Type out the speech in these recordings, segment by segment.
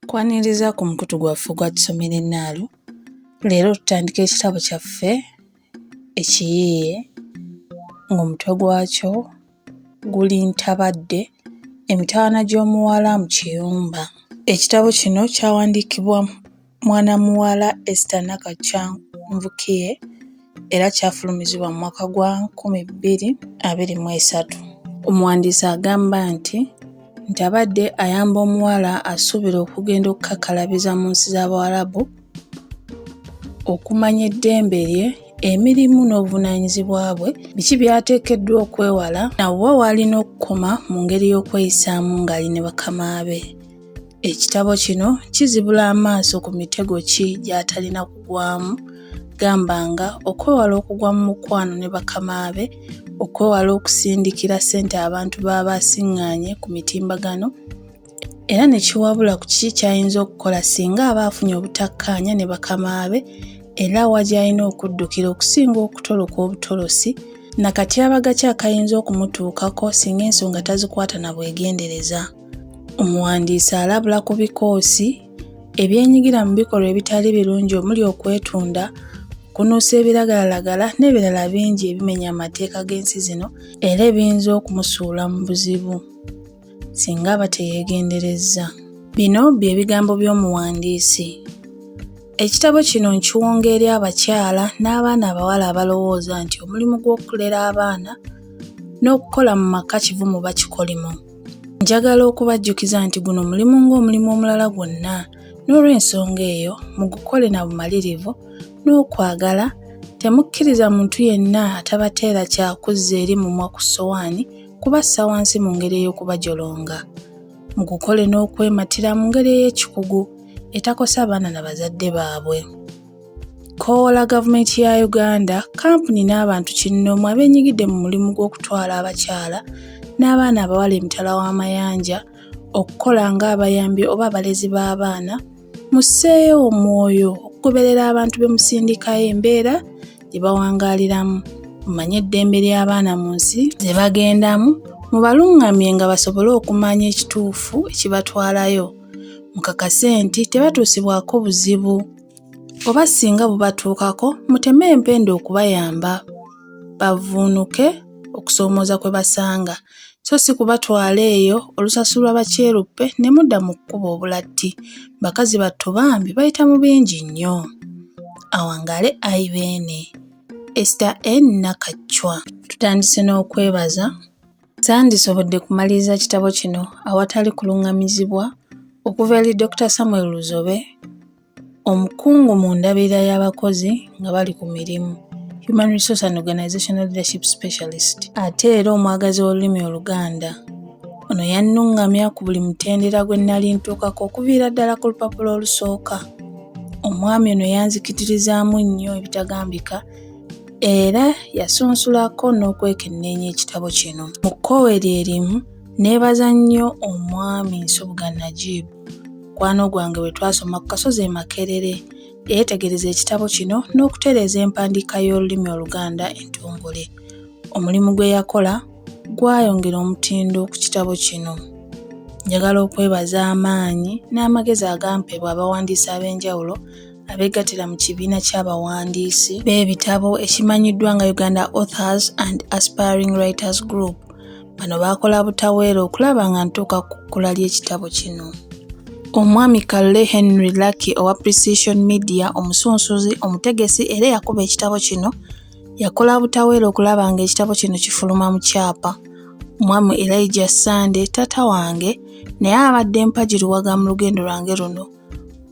Kwaniriza ku mukutu gwaffe gwa tusomera ennaalu. Leero tutandika ekitabo kyaffe ekiyiiye ng'omutwe gwakyo guli Ntabadde, emitawaana gy'omuwala mu kiyumba. Ekitabo kino kyawandiikibwa mwana muwala Esther Nakacyanvukiye era kyafulumizibwa mu mwaka gwa 2023. Omuwandiisi agamba nti Ntabadde ayamba omuwala asuubira okugenda okukakalabiza mu nsi z'Abawarabu, okumanya eddembe lye, emirimu n'obuvunaanyizibwa bwe, biki by'ateekeddwa okwewala, nawa w'alina okukoma mu ngeri y'okweyisaamu ng'ali ne bakama be. Ekitabo kino kizibula amaaso ku mitego ki gy'atalina kugwamu, gamba nga okwewala okugwa mu mukwano ne bakama be, okwewala okusindikira ssente abantu baba asiŋŋaanye ku mitimbagano, era ne kiwabula ku kiki ky'ayinza okukola singa aba afunye obutakkaanya ne bakama be, era wa gy'alina okuddukira okusinga okutoloka obutolosi, nakatyabaga ki akayinza okumutuukako singa ensonga tazikwata na bwegendereza. Omuwandiisi alabula ku bikoosi ebyenyigira mu bikolwa ebitali birungi omuli okwetunda, okunuusa ebiragalalagala n'ebirala bingi ebimenya amateeka g'ensi zino era ebiyinza okumusuula mu buzibu singa aba teyeegenderezza. Bino bye bigambo by'omuwandiisi. Ekitabo kino nkiwonga eri abakyala n'abaana abawala abalowooza nti omulimu gw'okulera abaana n'okukola mu maka kivumu bakikolimu. Njagala okubajjukiza nti guno mulimu ng'omulimu omulala gwonna, n'olw'ensonga eyo mugukole na bumalirivu n'okwagala, temukkiriza muntu yenna atabateera kyakuzza eri mumwa ku ssowaani kubassa wansi mu ngeri ey'okubajolonga. Mugukole n'okwematira mu ngeri ey'ekikugu etakosa abaana na bazadde baabwe. Koola gavumenti ya Uganda, kampuni n'abantu kinnomu abeenyigidde mu mulimu gw'okutwala abakyala n'abaana abawala emitala w'amayanja okukola ng'abayambi oba abalezi b'abaana, musseeyo omwoyo okugoberera abantu be musindikayo embeera gye bawangaaliramu, mumanye eddembe ly'abaana mu nsi ze bagendamu, mubalungamye nga basobole okumanya ekituufu ekibatwalayo. Mukakase nti tebatuusibwako buzibu, oba singa bubatuukako muteme empenda okubayamba, bavuunuke okusoomooza kwe basanga, so si kubatwala eyo olusasulwa bakyeruppe ne mudda mu kkuba obulatti. Bakazi battu bambi bayita mu bingi nnyo. Awangale Irene. Esther N. Nakachwa. Tutandise n'okwebaza. Sandisobodde kumaliriza kitabo kino awatali kulungamizibwa okuva eri Dr. Samuel Luzobe, omukungu mu ndabirira y'abakozi nga bali ku mirimu, Human Resource and Organizational Leadership Specialist, ate era omwagazi w'olulimi Oluganda. Ono yannungamya ku buli mutendera gwe nnali ntuukako okuviira ddala ku lupapula olusooka. Omwami ono yanzikitirizaamu nnyo ebitagambika era yasunsulako n'okwekenneenya ekitabo kino. Mu kkowe lyerimu neebaza nnyo omwami Nsubuga Najib, mukwano gwange bwe twasoma ku Kasozi e Makerere, yeetegereza ekitabo kino n'okutereeza empandiika y'olulimi Oluganda entongole. Omulimu gwe yakola gwayongera omutindo ku kitabo kino. Njagala okwebaza amaanyi n'amagezi agampebwa abawandiisi ab'enjawulo abeegattira mu kibiina ky'abawandiisi b'ebitabo ekimanyiddwa nga Uganda Authors and Aspiring Writers Group. Bano baakola butaweera okulaba nga ntuuka ku kkula ly'ekitabo kino. Omwami Kalle Henry Lucky owa Precision Media, omusunsuzi, omutegesi era yakuba ekitabo kino, yakola butaweera okulaba nga ekitabo kino kifuluma mu kyapa. Omwami Elijah Sande, tata wange, naye abadde mpagiruwaga mu lugendo lwange luno.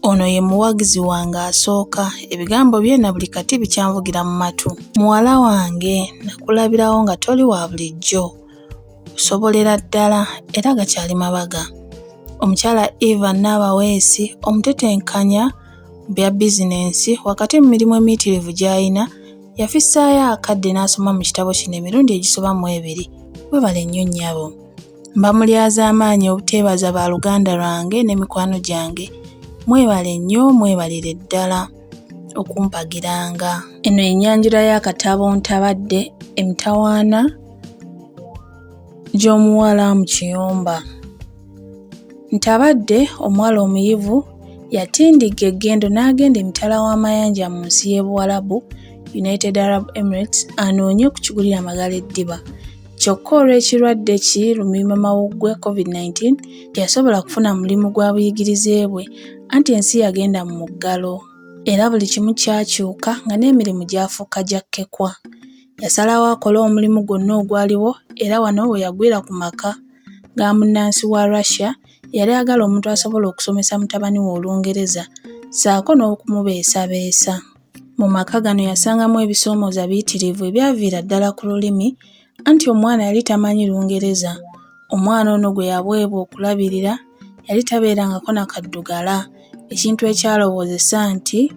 Ono ye muwagizi wange asooka, ebigambo bye na buli kati bikyanvugira mu matu. Muwala wange, nakulabirawo nga toli wa bulijjo, osobolera ddala era gakyali mabaga. Omukyala Eva Nabaweesi, omutetenkanya bya bizinensi wakati mu mirimu emiyitirivu gy'alina, yafissaayo akadde n'asoma mu kitabo kino emirundi egisoba mu 2. Webale nnyo nnyabo. Mbamulyaza amaanyi obuteebaza ba luganda lwange ne mikwano gyange. Mwebale nnyo, mwebalire ddala okumpagiranga. Eno ennyanjula y'akatabo Ntabadde, emitawaana gy'omuwala mu kiyumba. Ntabadde omuwala omuyivu yatindiga eggendo n'agenda emitala w'amayanja mu nsi y'e Buwalabu, United Arab Emirates, anoonye okukigulira amagala eddiba. Kyokka olw'ekirwadde ki lumiimamawuggwe COVID-19 teyasobola kufuna mulimu gwa buyigirize bwe, anti ensi yagenda mu muggalo. Era buli kimu kyakyuka nga n'emirimu gyafuuka gyakkekwa. Yasalawo akole omulimu gwonna ogwaliwo, era wano we yagwira ku maka ga munnansi wa Russia yali agala omuntu asobola okusomesa mutabani we Olungereza ssaako n'okumubeesabeesa. Mu maka gano yasangamu ebisoomooza biyitirivu ebyaviira ddala ku lulimi, anti omwana yali tamanyi Lungereza. Omwana ono gwe yaweebwa okulabirira yali tabeerangako na kaddugala, ekintu ekyalowoozesa nti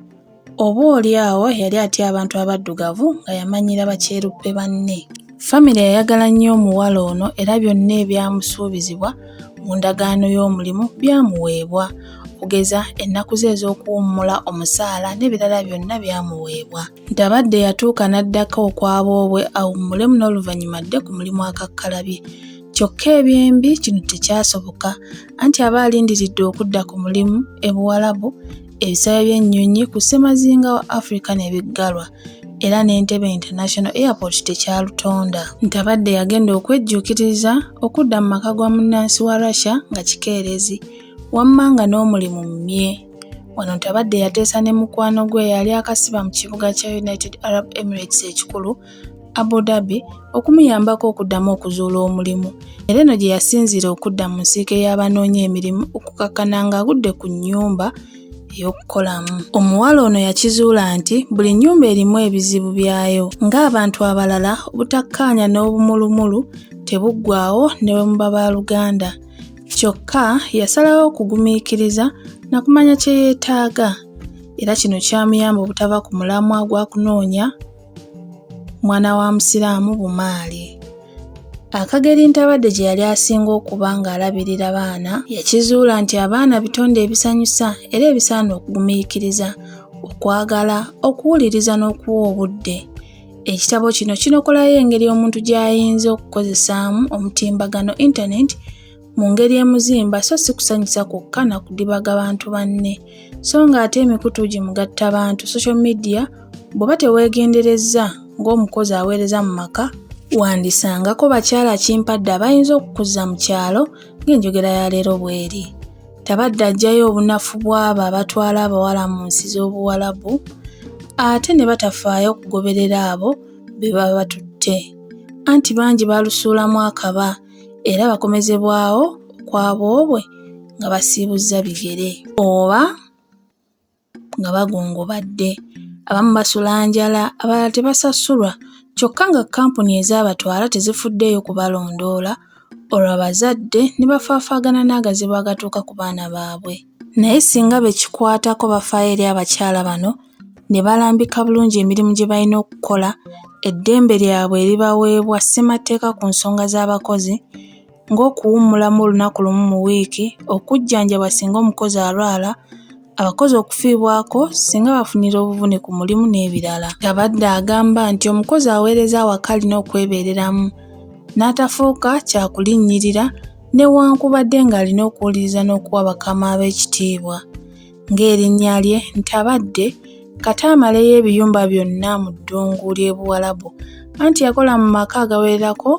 oboolyawo yali atya abantu abaddugavu nga yamanyira bakyeruppe banne. Famire yayagala nnyo omuwala ono era byonna ebyamusuubizibwa mu ndagaano y'omulimu byamuweebwa, okugeza ennaku ze ez'okuwummula omusaala n'ebirala byonna byamuweebwa. Ntabadde yatuuka n'addako okwaboobwe awummulemu n'oluvannyuma adde ku mulimu akakkalabye. Kyokka ebyembi kino tekyasoboka, anti aba alindiridde okudda ku mulimu e Buwalabu, ebisaawe by'ennyonyi ku ssemazinga wa Africa ne biggalwa, era n'Entebbe International Airport tekyalutonda. Ntabadde yagenda okwejjuukiriza okudda mu maka gwa munnansi wa Russia nga kikeerezi, wamma nga n'omulimu mmye. Wano Ntabadde yateesa ne mukwano gwe yali akasiba mu kibuga kya United Arab Emirates ekikulu, Abu Dhabi, okumuyambako okuddamu okuzuula omulimu. Era eno gye yasinziira okudda mu nsiike y'abanoonya emirimu okukakkana ng'agudde ku nnyumba ey'okukolamu. Omuwala ono yakizuula nti buli nnyumba erimu ebizibu byayo, ng'abantu abalala obutakkaanya n'obumulumulu tebuggwaawo ne bwe muba baaluganda. Kyokka yasalawo okugumiikiriza na kumanya kye yeetaaga, era kino kyamuyamba obutava ku mulamwa gwa kunoonya mwana wa musiraamu bumaali. Akageri Ntabadde gye yali asinga okuba ng'alabirira baana, yakizuula nti abaana bitonde ebisanyusa era ebisaana okugumiikiriza, okwagala, okuwuliriza n'okuwa obudde. Ekitabo kino kinokolayo engeri omuntu gy'ayinza okukozesaamu omutimbagano internet mu ngeri emuzimba, so si kusanyusa kwokka na kudibaga bantu banne, so ng'ate emikutu gimugatta bantu social media bw'oba teweegenderezza ng'omukozi aweereza mu maka, wandisangako bakyala kimpadde abayinza okukuzza mu kyalo ng'enjogera ya leero bw'eri. Ntabadde aggyayo obunafu bw'abo abatwala abawala mu nsi z'Obuwalabu, ate ne batafaayo okugoberera abo be baba batutte, anti bangi balusuulamu akaba era bakomezebwawo okwaboobwe nga basiibuzza bigere oba nga bagongobadde. Abamu basula njala, abalala tebasasulwa, kyokka nga kampuni ez'abatwala tezifuddeeyo kubalondoola, olwo abazadde ne bafaafaagana n'agazibu agatuuka ku baana baabwe. Naye singa bekikwatako bafaayo eri abakyala bano ne balambika bulungi emirimu gye balina okukola, eddembe lyabwe eribaweebwa ssemateeka ku nsonga z'abakozi, ng'okuwummulamu olunaku lumu mu wiiki, okujjanjabwa singa omukozi alwala, abakozi okufiibwako singa bafunira obuvune ku mulimu n'ebirala. Ntabadde agamba nti omukozi aweereza awaka alina okwebeereramu, n'atafuuka kyakulinnyirira newankubadde ng'alina okuwuliriza n'okuwa bakama ab'ekitiibwa. Ng'erinnya lye Ntabadde kata amaleyo ebiyumba byonna mu ddungu ly'e Buwalabu, anti yakola mu maka agawererako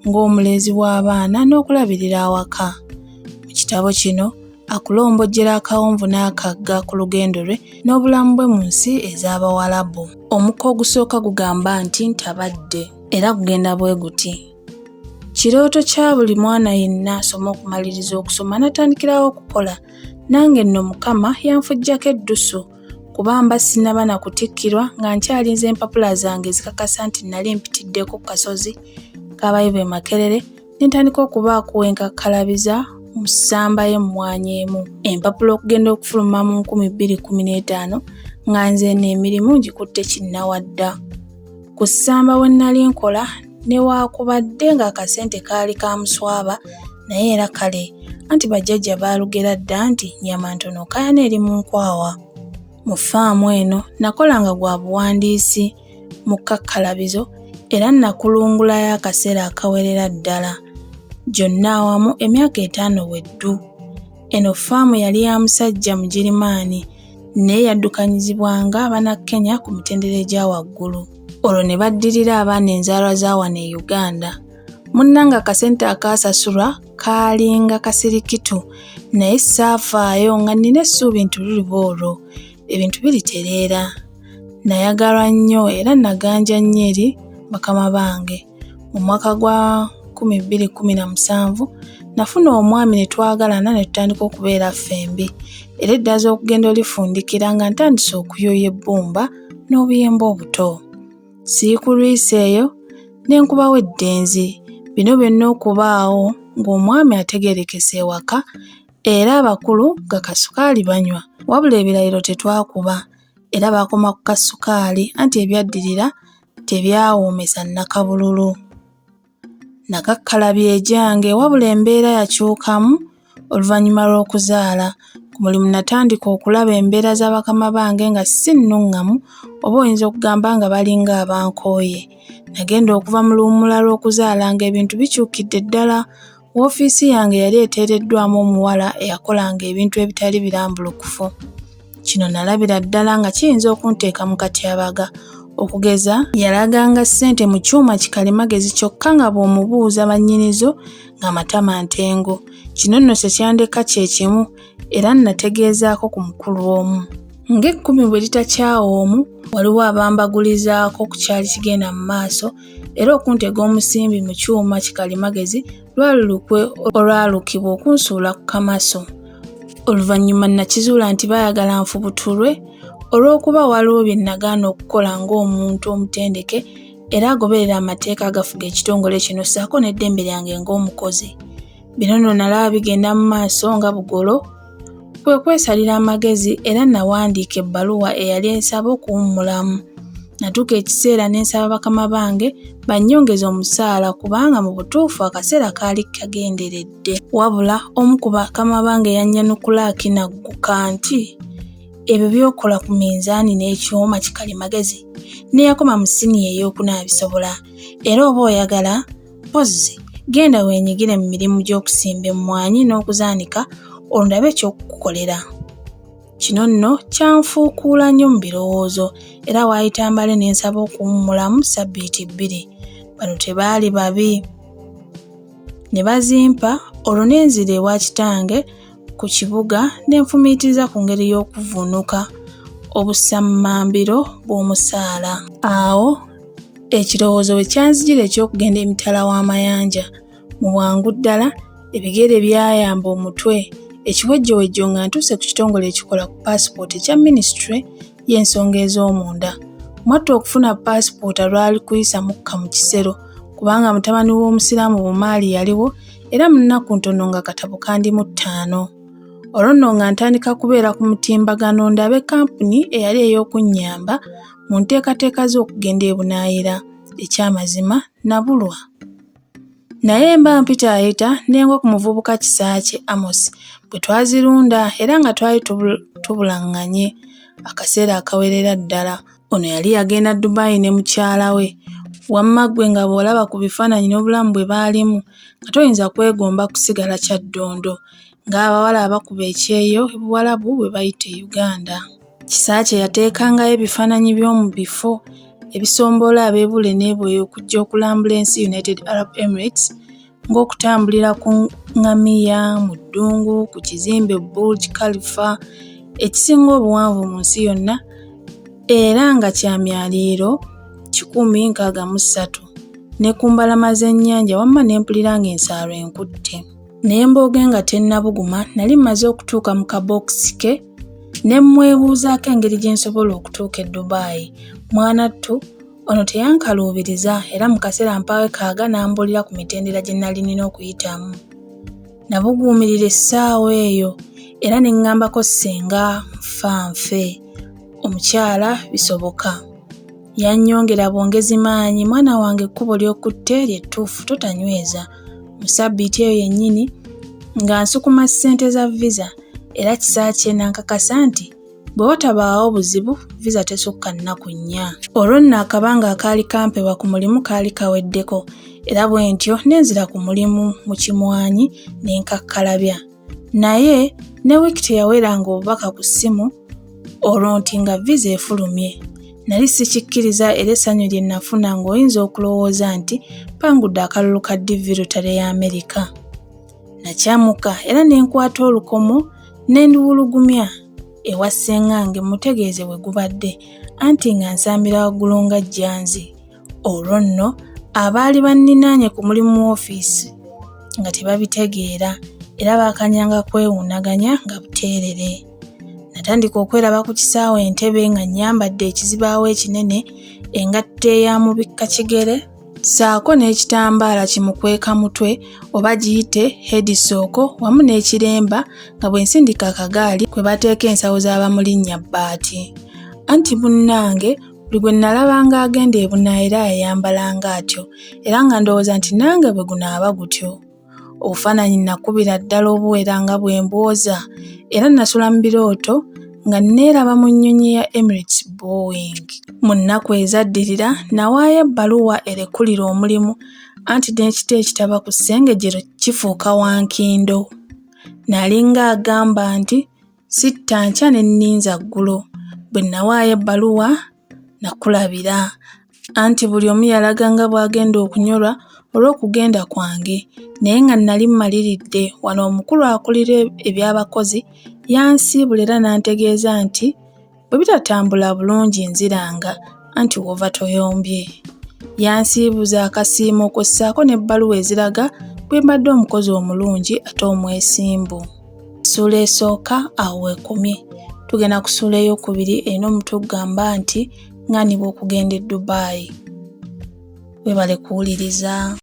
ng'omulezi w'abaana n'okulabirira awaka. Mu kitabo kino akulombojjera akawonvu n'akagga ku lugendo lwe n'obulamu bwe mu nsi ez'Abawalabu. Omukka ogusooka gugamba nti Ntabadde, era gugenda bwe guti: kirooto kya buli mwana yenna asoma okumaliriza okusoma n'atandikirawo okukola. Nange nno Mukama yanfuggyako eddusu, kubanga sinaba na kutikkirwa nga nkyalinze empapula zange ezikakasa nti nali mpitiddeko ku kasozi k'abayivu e Makerere, ne ntandika okubaako wenkakkalabiza mu ssamba y'emmwanyi emu. Empapula okugenda okufuluma mu 2015 nga nze n'emirimu ngikutte kinnawadda. Ku ssamba we nnali nkola newaakubadde ng'akasente kaali ka muswaba, naye era kale, anti bajjajja baalugera dda nti nnyama ntono kaayana eri mu nkwawa. Mu ffaamu eno nakolanga gwa buwandiisi mu kkakkalabizo era nakulungulayo akaseera akawerera ddala. Gyonna awamu emyaka 5 weddu. Eno faamu yali ya musajja mugirimaani naye yaddukanyizibwanga Abannakenya ku mitendera egya waggulu. Olwo ne baddirira abaana enzaalwa za wano e Uganda. Munnanga akasente akaasasulwa kaalinga kasirikitu naye saafaayo nga nnina essuubi nti luliba olwo ebintu biritereera. Nayagalwa nnyo era naganja nnyo eri bakama bange. Mu mwaka gwa 2017 nafuna omwami ne twagalana ne tutandika okubeera ffembi. Era eddaza okugenda olifundikira nga ntandise okuyooya ebbumba n'obuyembe obuto. Siikulwisa eyo ne nkubawo eddenzi. Bino byonna okubaawo ng'omwami ategeerekese ewaka era abakulu gakasukaali banywa. Wabula ebirayiro tetwakuba era baakoma ku kasukaali anti ebyaddirira tebyawoomesa nnakabululu. Nakakkalabya egyange wabula embeera yakyukamu oluvannyuma lw'okuzaala. Ku mulimu natandika okulaba embeera z'abakama bange nga si nnuŋŋamu oba oyinza okugamba nga balinga abankooye. Nagenda okuva mu luwummula lw'okuzaala nga ebintu bikyukidde ddala. Woofiisi yange yali eteereddwamu omuwala eyakolanga ebintu ebitali birambulukufu. Kino nalabira ddala nga kiyinza okunteeka mu katyabaga. Okugeza yalaganga ssente mu kyuma kikalimagezi kyokka nga bw'omubuuza bannyinizo ng'amatama ntengo. Kino nno sekyandeka kye kimu era nategeezaako ku mukulu omu. Ng'ekkumi bwe litakyawa omu waliwo abambagulizaako ku kyali kigenda mu maaso era okuntega omusimbi mu kyuma kikalimagezi lwali lukwe olwalukibwa okunsuula ku kamaso. Oluvannyuma nakizuula nti baayagala nfubutulwe olw'okuba waliwo bye nagaana okukola ng'omuntu omutendeke era agoberera amateeka agafuga ekitongole kino ssaako n'eddembe lyange ng'omukozi. Bino nno nalaba bigenda mu maaso nga bugolo. Kwe kwesalira amagezi era nawandiika ebbaluwa eyali ensaba okuwummulamu. Natuuka ekiseera ne nsaba bakama bange bannyongeze omusaala kubanga mu butuufu akaseera kaali kagenderedde. Wabula omu ku bakama bange yannyanukula akinagguka nti ebyo by'okola ku minzaani n'ekyuma kikalimagezi n'eyakoma mu siniya ey'okunaabisobola era oba oyagala pozzi genda weenyigire mu mirimu gy'okusimba emmwanyi n'okuzaanika ondabe ekyokukolera. Kino nno kyanfuukuula nnyo mu birowoozo era waayita mbale ne nsaba okuwummulamu ssabbiiti 2. Bano tebaali babi. Ne bazimpa olwo ne nzira ewa kitange ku kibuga ne nfumiitiriza ku ngeri y'okuvuunuka obusammambiro bw'omusaala. Awo ekirowoozo bwe kyanzijira eky'okugenda emitala w'amayanja. Mu bwangu ddala ebigere byayamba omutwe ekiwejjowejjo nga ntuuse ku kitongole ekikola ku paasipoota ekya minisitule y'ensonga ez'omunda. Mwattu okufuna paasipoota lwali kuyisa mukka mu kisero kubanga mutabani w'omusiraamu Bumaali yaliwo era mu nnaku ntono nga katabo kandi mu 5. Olwo nno nga ntandika kubeera ku mutimbagano ndabe kampuni eyali ey'okunnyamba mu nteekateeka z'okugenda e Bunaayira. Ekyamazima nabulwa. Naye mba mpitaayita n'engwa ku muvubuka Kisaakye Amos bwe twazirunda era nga twali tubulaŋŋanye akaseera akawerera ddala. Ono yali yagenda Dubai ne mukyala we. Wamma ggwe nga bw'olaba ku bifaananyi n'obulamu bwe baalimu nga toyinza kwegomba kusigala Kyaddondo ng'abawala abakuba ekyeyo Buwarabu bwe bayita Uganda. Kisaakye yateekangayo ebifaananyi by'omu bifo ebisomboola ab'Ebule n'Eboyo okujja okulambula ensi United Arab Emirates ng'okutambulira ku ngamiya, mu ddungu, ku kizimbe Burj Khalifa ekisinga obuwanvu mu nsi yonna era nga kya myaliiro 163 ne ku mbalama z'ennyanja wamma ne mpulira ng'ensaalwa enkutte. Naye mbooge nga tennabuguma nali mmaze okutuuka mu kabookisi ke ne mmwebuuzaako engeri gye nsobola okutuuka e Dubai. Mwanattu ono teyankaluubiriza era mu kaseera mpaawe kaaga n'ambuulira ku mitendera gye nali nina okuyitamu. Nabuguumirira essaawa eyo era ne ngambako ssenga nfanfe. Omukyala bisoboka. Yannyongera bwongezi maanyi, mwana wange ekkubo ly'okutte lyettuufu totanyweza. Mu ssabbiiti eyo yennyini nga nsukuma ssente za visa era Kisaakye nankakasa nti bwe watabaawo buzibu visa tesukka nnaku 4. Olwo nno akabanga akaali kampewa ku mulimu kaali kaweddeko era bwe ntyo nenzira ku mulimu mu kimwanyi ne nkakkalabya. naye ne wiiki teyaweranga obubaka ku ssimu olwo nti nga visa efulumye. Nali sikikkiriza era essanyu lye nafuna ng'oyinza okulowooza nti mpangudde akalulu ka DV Lotale ya Amerika. Nakyamuka era ne nkwata olukomo ne ndiwulugumya ewa ssengange mutegeeze bwe gubadde anti nga nsambira waggulu nga jjanzi. Olwo nno abaali banninaanye ku mulimu mu woofiisi nga tebabitegeera era baakanyanga kwewuunaganya nga buteerere. Natandika okweraba ku kisaawe Entebbe nga nnyambadde ekizibaawo ekinene, engatto eyamubikka kigere ssaako n'ekitambaala kimukweka mutwe oba giyite headisooko wamu n'ekiremba nga bwe nsindika akagaali kwe bateeka ensawo z'abamulinnya bbaati. Anti munnange buli gwe nalabanga agenda e Bunaayira yayambalanga atyo era nga ndowooza nti nange bwe gunaaba gutyo. Obufaananyi nakubira ddala obuwera nga bwe mbwoza era nasula mu birooto nga neeraba mu nnyonyi ya Emirates Boeing. Mu nnaku ezaddirira nawaayo ebbaluwa erekulira omulimu anti n'ekita ekitaba ku ssengejero kifuuka wankindo. Nalinga agamba nti sitta nkya ne nninza ggulo. Bwe nawaayo ebbaluwa nakulabira anti buli omu yalaga nga bw'agenda okunyolwa olw'okugenda kwange naye nga nali mmaliridde wano omukulu akulira eby'abakozi yansiibula era n'antegeeza nti bwe bitatambula bulungi nziranga anti wova toyombye. Yansiibuza akasiimo kw'ossaako n'ebbaluwa eziraga bwe mbadde omukozi omulungi ate omwesimbu. Ssuula esooka awo ekomye. Tugenda ku ssuula ey'okubiri erina omutwe ogugamba nti ŋŋaanibwa okugenda e Dubai. Weebale kuwuliriza.